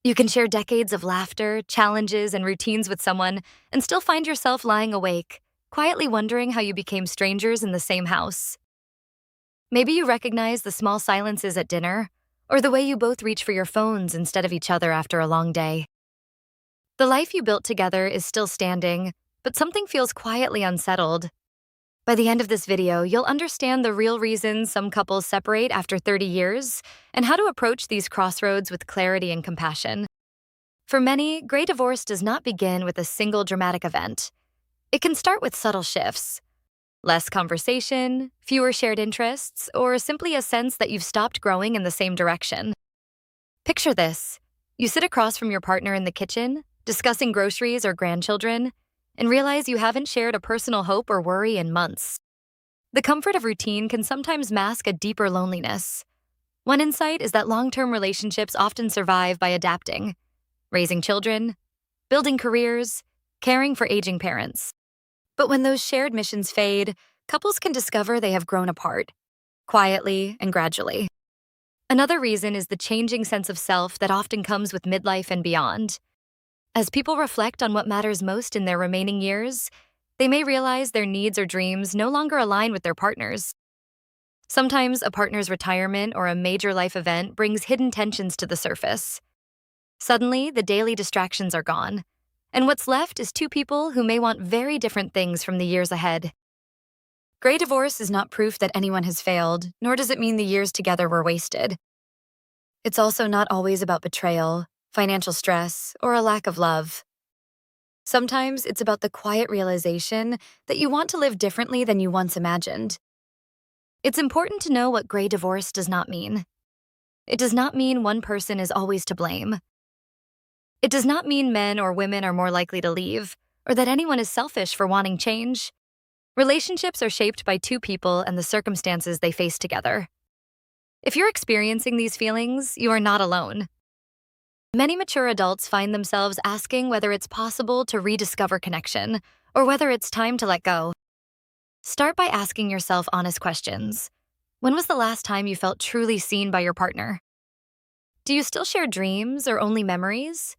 You can share decades of laughter, challenges, and routines with someone and still find yourself lying awake, quietly wondering how you became strangers in the same house. Maybe you recognize the small silences at dinner, or the way you both reach for your phones instead of each other after a long day. The life you built together is still standing, but something feels quietly unsettled. By the end of this video, you'll understand the real reasons some couples separate after 30 years and how to approach these crossroads with clarity and compassion. For many, gray divorce does not begin with a single dramatic event. It can start with subtle shifts. Less conversation, fewer shared interests, or simply a sense that you've stopped growing in the same direction. Picture this. You sit across from your partner in the kitchen, discussing groceries or grandchildren, and realize you haven't shared a personal hope or worry in months. The comfort of routine can sometimes mask a deeper loneliness. One insight is that long-term relationships often survive by adapting, raising children, building careers, caring for aging parents. But when those shared missions fade, couples can discover they have grown apart, quietly and gradually. Another reason is the changing sense of self that often comes with midlife and beyond. As people reflect on what matters most in their remaining years, they may realize their needs or dreams no longer align with their partners. Sometimes a partner's retirement or a major life event brings hidden tensions to the surface. Suddenly, the daily distractions are gone, and what's left is two people who may want very different things from the years ahead. Gray divorce is not proof that anyone has failed, nor does it mean the years together were wasted. It's also not always about betrayal, financial stress, or a lack of love. Sometimes it's about the quiet realization that you want to live differently than you once imagined. It's important to know what gray divorce does not mean. It does not mean one person is always to blame. It does not mean men or women are more likely to leave, or that anyone is selfish for wanting change. Relationships are shaped by two people and the circumstances they face together. If you're experiencing these feelings, you are not alone. Many mature adults find themselves asking whether it's possible to rediscover connection, or whether it's time to let go. Start by asking yourself honest questions. When was the last time you felt truly seen by your partner? Do you still share dreams or only memories?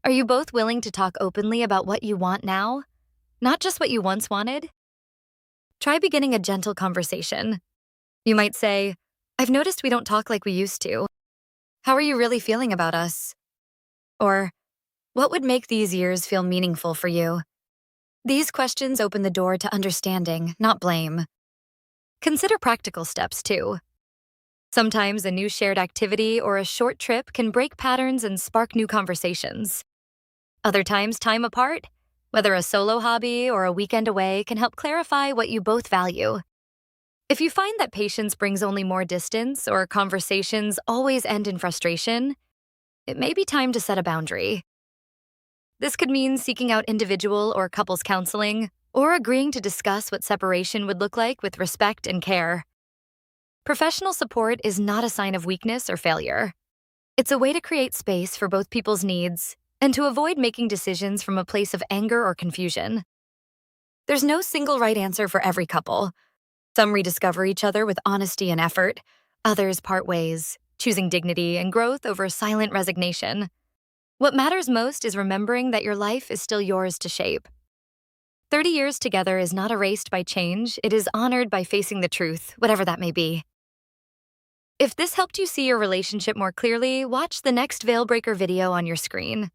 Are you both willing to talk openly about what you want now, not just what you once wanted? Try beginning a gentle conversation. You might say, "I've noticed we don't talk like we used to. How are you really feeling about us?" Or, "What would make these years feel meaningful for you?" These questions open the door to understanding, not blame. Consider practical steps, too. Sometimes a new shared activity or a short trip can break patterns and spark new conversations. Other times, time apart, whether a solo hobby or a weekend away, can help clarify what you both value. If you find that patience brings only more distance or conversations always end in frustration, it may be time to set a boundary. This could mean seeking out individual or couples counseling, or agreeing to discuss what separation would look like with respect and care. Professional support is not a sign of weakness or failure. It's a way to create space for both people's needs and to avoid making decisions from a place of anger or confusion. There's no single right answer for every couple. Some rediscover each other with honesty and effort. Others part ways, choosing dignity and growth over silent resignation. What matters most is remembering that your life is still yours to shape. 30 years together is not erased by change, it is honored by facing the truth, whatever that may be. If this helped you see your relationship more clearly, watch the next Veilbreaker video on your screen.